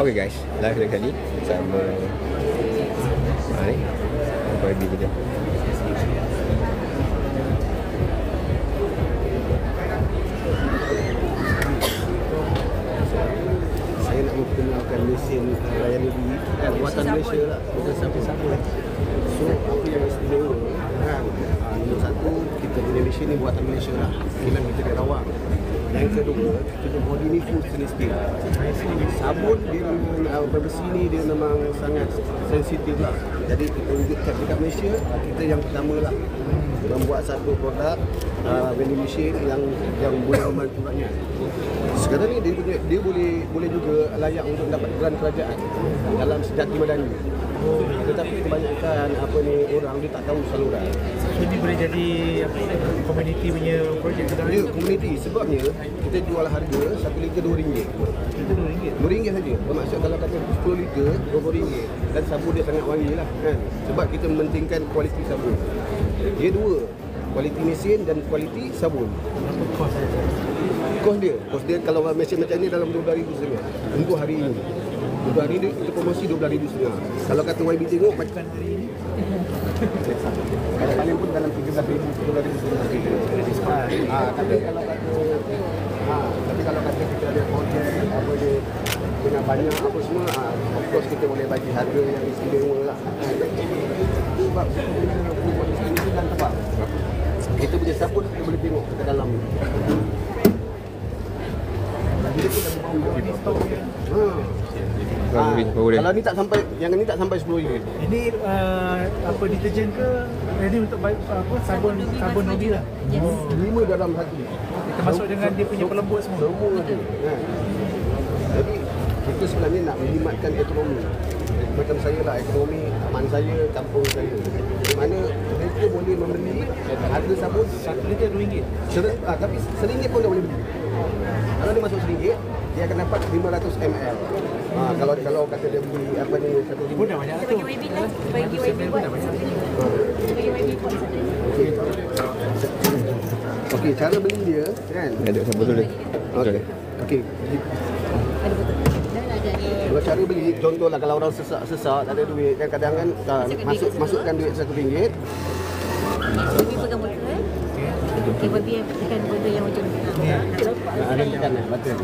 Okay guys, live lagi kali sama YB kita. Saya nak memperkenalkan mesin Ryan Levy buatan Malaysia lah, bukan siapa-siapa. So apa yang istimewa kan, nombor satu, kita punya mesin ni buatan Malaysia lah, kilang kita di Rawang. Yang kedua, kita body ni full stainless steel. Sabun dia memang bersih ni dia memang sangat sensitif lah. Jadi kita wujudkan dekat Malaysia, kita yang pertama lah membuat satu produk vending machine yang boleh membantu rakyat. Sekarang ni dia boleh juga layak untuk dapat grant kerajaan dalam sejati madani. Tetapi kebanyakan orang dia tak tahu saluran. So ini boleh jadi community punya projek ke? Ya, community. Sebabnya kita jual harga 1 liter RM2. Itu RM2? RM2 saja. Bermaksud kalau kata 10 liter RM20. Dan sabun dia sangat wangi lah kan. Sebab kita mementingkan kualiti sabun. Dia dua, kualiti mesin dan kualiti sabun. Berapa kos dia? Kos dia kalau mesin macam ni dalam RM12,500 untuk hari ini. Untuk hari ni kita promosi RM12,500. Kalau kata YB tengok macam hari ini paling pun dalam RM13,000, RM12,500. Tapi kalau kata kita ada projek apa dia dengan banyak apa semua, of course kita boleh bagi harga yang istimewa lah. Sebab ini dan tebal. Kita punya sabun kita boleh tengok ke dalam ni. Dia pun dah bau ni stok dia. Kalau ni tak sampai, yang ni tak sampai 10 ringgit. Ini apa deterjen ke? Ini untuk sabun Nobi lah. Yes. 5 dalam satu. Termasuk dengan dia punya pelembut semua. Semua ada. Jadi kita sebenarnya nak menjimatkan ekonomi. Macam saya lah, ekonomi teman saya, kampung saya. Di mana mereka boleh membeli harga sabun 1 liter RM2. Tapi RM1 pun dah boleh beli. Kalau dia masuk RM1, dia akan dapat 500 ml. Kalau kata dia beli apa ni 1,000 Pun dah banyak tu. Bagi YB lah. Bagi YB buat. Bagi YB buat. Okey, cara beli dia kan. Ada sabun tu. Okey. Ada betul. Dah ada. Kalau cara beli, contohlah kalau orang sesak tak ada duit kan, kadang kan masukkan duit RM1. YB pegang botol. Okey, YB yang tekan botol yang macam ni. Ada tekan betul.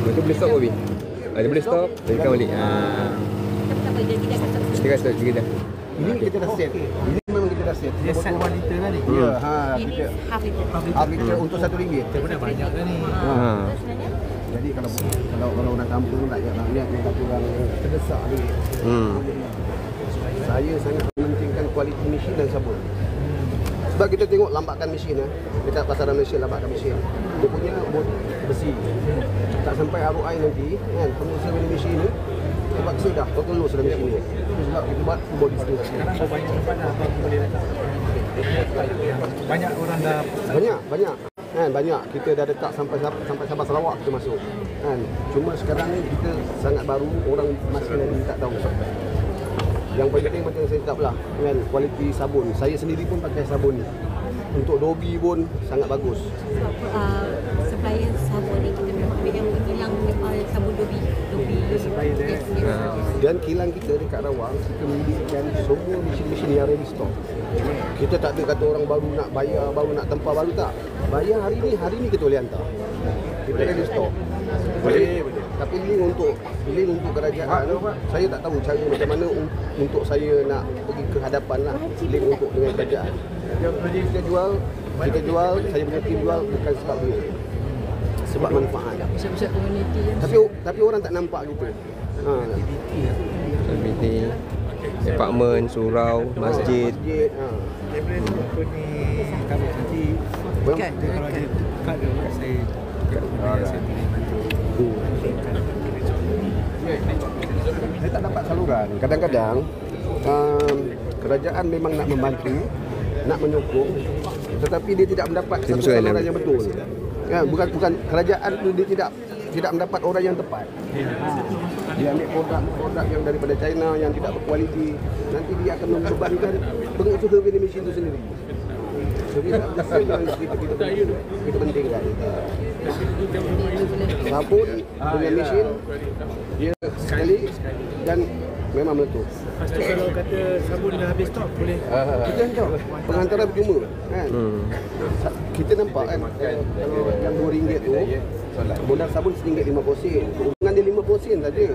Betul boleh stop YB? Dia boleh stop, tekan balik. Tak apa, dia tidak akan stop. Kita stop juga dah. Ini kita dah set. Ini memang kita dah set. Dia set 1 liter lah ni. Ya, Ini kita half liter. half liter untuk RM1. Dia pun dah banyak dah ni. Sebenarnya Jadi kalau orang kampung rakyat yang kata orang terdesak ni. Saya sangat mementingkan kualiti mesin dan sabun. Sebab kita tengok lambakan mesin dekat pasaran Malaysia, lambakan mesin. Dia punya bodi bersih. Tak sampai ROI nanti kan, pengusaha mesin ni terpaksa dah total loss dalam mesin ni. Sebab kita buat body steel. Sekarang so banyak tempat dah abang boleh letak. Banyak orang dah Banyak. Kan banyak kita dah letak sampai Sabah Sarawak kita masuk. Kan. Cuma sekarang ni kita sangat baru, orang masih lagi tak tahu. Yang paling penting macam saya cakap lah, kan, kualiti sabun. Saya sendiri pun pakai sabun ni. Untuk Dobi pun sangat bagus. supplier sabun ni kita memang yang hilang sabun Dobi supplier dia. Dan kilang kita dekat Rawang, kita menyediakan semua mesin-mesin yang ready stock. Kita tak ada kata orang baru nak bayar, baru nak tempah baru, tak. Bayar hari ni kita boleh hantar. Kita ready stock. Boleh. Tapi link untuk kerajaan, saya tak tahu cara macam mana untuk saya nak pergi ke hadapan lah, link untuk dengan kerajaan. Kita jual, saya punya tim jual bukan sebab duit, sebab manfaat. pusat-pusat komuniti Tapi orang tak nampak kita. Community, apartmen, surau, masjid. Dia boleh apa ni kalau nanti kan kalau ada kad dia saya Saya tak dapat saluran. Kadang-kadang kerajaan memang nak membantu, nak menyokong, tetapi dia tidak mendapat satu saluran yang betul. Ya, bukan kerajaan tu dia tidak mendapat orang yang tepat. Dia ambil produk yang daripada China yang tidak berkualiti. Nanti dia akan membebankan pengusaha vending machine itu sendiri. Kita pentingkan. Sabun dengan mesin dia sekali dan memang meletup. Lepas tu kalau kata sabun dah habis stok boleh. Kita hantar pengantaran percuma kan. Kita nampak kan kalau yang RM2 tu modal sabun RM1.50. Keuntungan dia 50 sen saja.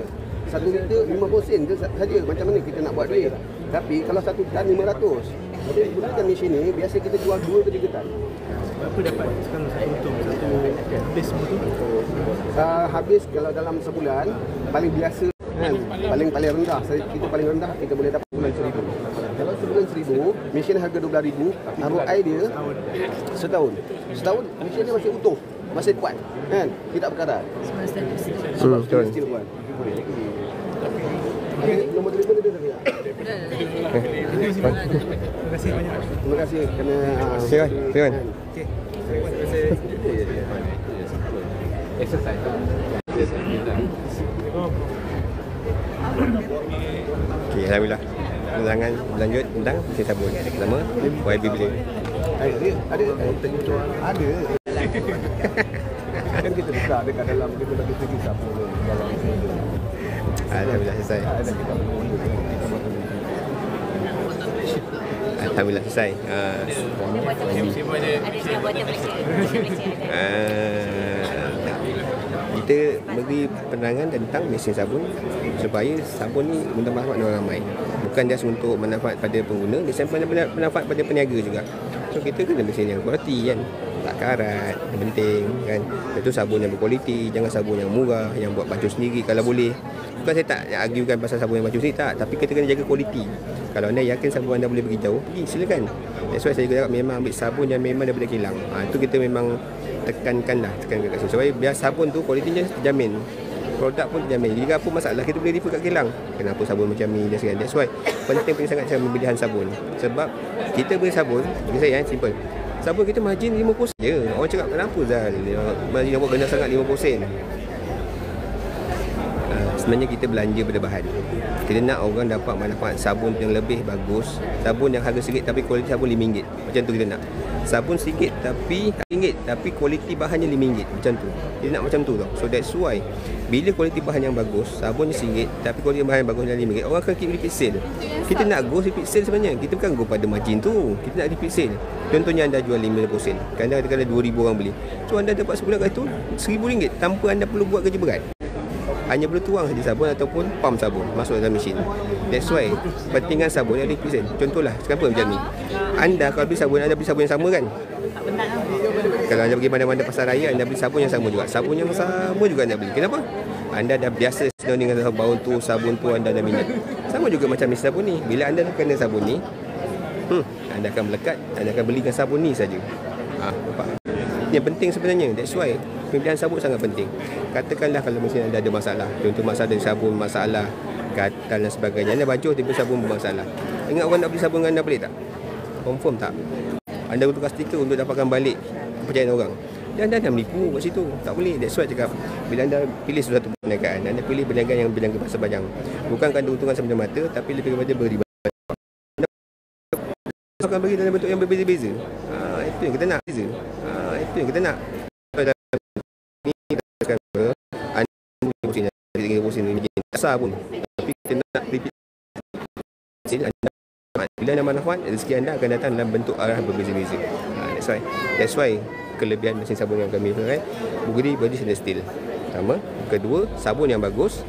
1 liter 50 sen saja. Macam mana kita nak buat duit? Tapi kalau 1 tan 500. Jadi gunakan mesin ni biasa kita jual 2 ke 3 tan. Berapa dapat sekarang satu untung satu habis semua tu? Habis kalau dalam sebulan paling biasa kan, paling rendah kita paling rendah kita boleh dapat sebulan 1,000. Kalau sebulan 1,000, mesin harga 12,000, ROI dia setahun mesin dia masih utuh, masih kuat kan, tidak berkarat. Sebab steel kuat. Nombor telefon dia tadi. Terima kasih banyak. Terima kasih kerana Silakan. Okey. Terima kasih. Exercise. Okey, alhamdulillah. Penerangan berlanjut tentang mesin sabun. Pertama, YB Billing. Ada kan kita besar dekat dalam kita bagi segi sabun dalam Alhamdulillah selesai. Alhamdulillah selesai. Kita beri penerangan tentang mesin sabun supaya sabun ni guna manfaat orang ramai. Bukan just untuk manfaat pada pengguna, dia sampai manfaat pada peniaga juga. So kita kena mesin yang kualiti kan. Tak karat, yang penting kan. Itu sabun yang berkualiti, jangan sabun yang murah, yang buat baju sendiri kalau boleh. Bukan saya tak arguekan pasal sabun yang baju sendiri tak, tapi kita kena jaga kualiti. Kalau anda yakin sabun anda boleh pergi jauh, pergi silakan. That's why saya juga cakap memang ambil sabun yang memang daripada kilang. Itu kita memang tekankan kat sini. Supaya biar sabun tu kualitinya terjamin. Produk pun terjamin. Jika apa masalah kita boleh refer kat kilang. Kenapa sabun macam ni dan sebagainya. That's why penting sangat cara pemilihan sabun. Sebab kita beli sabun, bagi saya simple. Sabun kita margin 50 sen je. Orang cakap kenapa Zal margin awak rendah sangat 50 sen. Sebenarnya kita belanja pada bahan. Kita nak orang dapat manfaat sabun yang lebih bagus. Sabun yang harga sikit tapi kualiti sabun RM5. Macam tu kita nak. Sabun sikit tapi RM5 tapi kualiti bahannya RM5. Macam tu. Kita nak macam tu tau. So that's why bila kualiti bahan yang bagus, sabunnya RM1 tapi kualiti bahan yang bagus adalah RM5, orang akan keep repeat sale. Kita nak go repeat sale sebenarnya. Kita bukan go pada margin tu. Kita nak repeat sale. Contohnya anda jual 50 sen. Kadang-kadang 2,000 orang beli. So anda dapat sebulan kat tu RM1,000 tanpa anda perlu buat kerja berat. Hanya perlu tuang saja sabun ataupun pump sabun masuk dalam mesin. That's why pentingan sabun yang repeat sale. Contohlah kenapa macam ni. Anda kalau beli sabun, anda beli sabun yang sama kan? Kalau anda pergi mana-mana pasar raya, anda beli sabun yang sama juga. Sabun yang sama juga anda beli. Kenapa? Anda dah biasa senang dengan bau tu, sabun tu anda dah minat. Sama juga macam mesin sabun ni. Bila anda kena sabun ni, anda akan melekat, anda akan belikan sabun ni saja. Nampak? Yang penting sebenarnya. That's why pemilihan sabun sangat penting. Katakanlah kalau mesin anda ada masalah, contoh masalah dari sabun, masalah gatal dan sebagainya, anda baju tiba sabun bermasalah. Ingat orang nak beli sabun dengan anda pelik tak? Confirm tak? Anda tukar stiker untuk dapatkan balik kepercayaan orang. Dan anda menipu kat situ. Tak boleh. That's why cakap, bila anda pilih sesuatu perniagaan, anda pilih perniagaan yang berniaga pasar bajang. Bukan keuntungan semata-mata, tapi lebih kepada beribadah. Anda akan bagi dalam bentuk yang berbeza-beza. Itu yang kita nak. Itu yang kita nak. Kasar pun, tapi kita nak repeat. Bila anda manfaat, rezeki anda akan datang dalam bentuk arah berbeza-beza. That's why kelebihan mesin sabun yang kami kan, body stainless steel. Pertama, kedua, sabun yang bagus,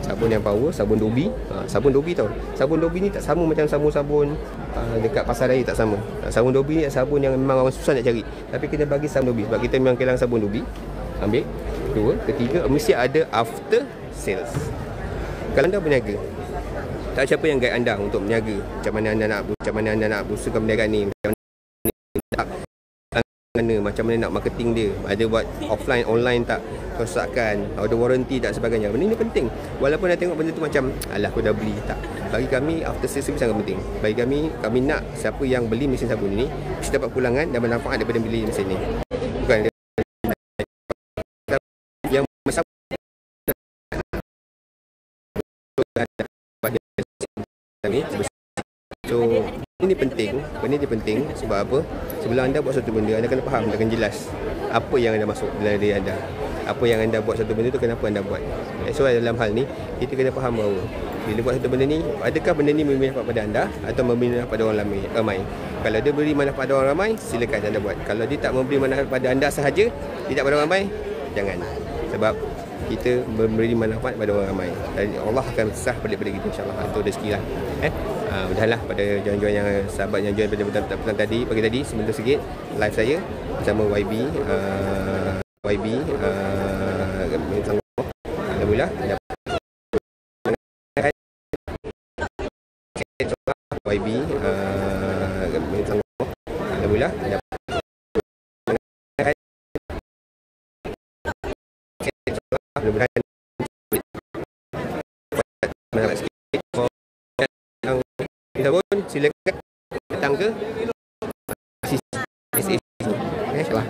sabun yang power, sabun Dobi. Sabun Dobi tau. Sabun Dobi ni tak sama macam sabun-sabun dekat pasar raya, tak sama. Sabun Dobi ni sabun yang memang orang susah nak cari. Tapi kita bagi sabun Dobi sebab kita memang kehilangan sabun Dobi. Ambil. Kedua, ketiga, mesti ada after sales. Kalau anda berniaga, tak siapa yang guide anda untuk berniaga. Macam mana anda nak berusaha perniagaan ni, macam mana nak marketing dia, ada buat offline, online tak, kerosakan, ada warranty tak, sebagainya. Benda ni penting. Walaupun anda tengok benda tu macam alah aku dah beli, tak. Bagi kami after sales service sangat penting. Bagi kami nak siapa yang beli mesin sabun ini mesti dapat pulangan dan bermanfaat daripada beli mesin ni. Bukan yang masalah so Ini penting, benda ni penting sebab apa? Sebelum anda buat satu benda, anda kena faham, anda kena jelas apa yang anda masuk dalam diri anda. Apa yang anda buat satu benda tu, kenapa anda buat. So dalam hal ni, kita kena faham bahawa bila buat satu benda ni, adakah benda ni memberi manfaat pada anda atau memberi manfaat pada orang ramai. Kalau dia beri manfaat pada orang ramai, silakan anda buat. Kalau dia tak memberi manfaat pada anda sahaja, tidak pada orang ramai, jangan. Sebab kita memberi manfaat pada orang ramai, dan Allah akan sah pada kita, insyaAllah. Itu rezeki lah. Udahlah pada join-join yang sahabat yang join pada petang tadi, pagi tadi, sebentar sikit live saya bersama YB. Alhamdulillah YB Alhamdulillah mudah-mudahan kita pun silakan datang ke sisi insyaAllah.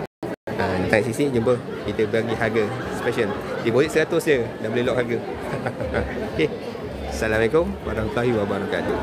Datang sisi jumpa, kita bagi harga special. Deposit 100 je dah boleh lock harga. Okey. Assalamualaikum warahmatullahi wabarakatuh.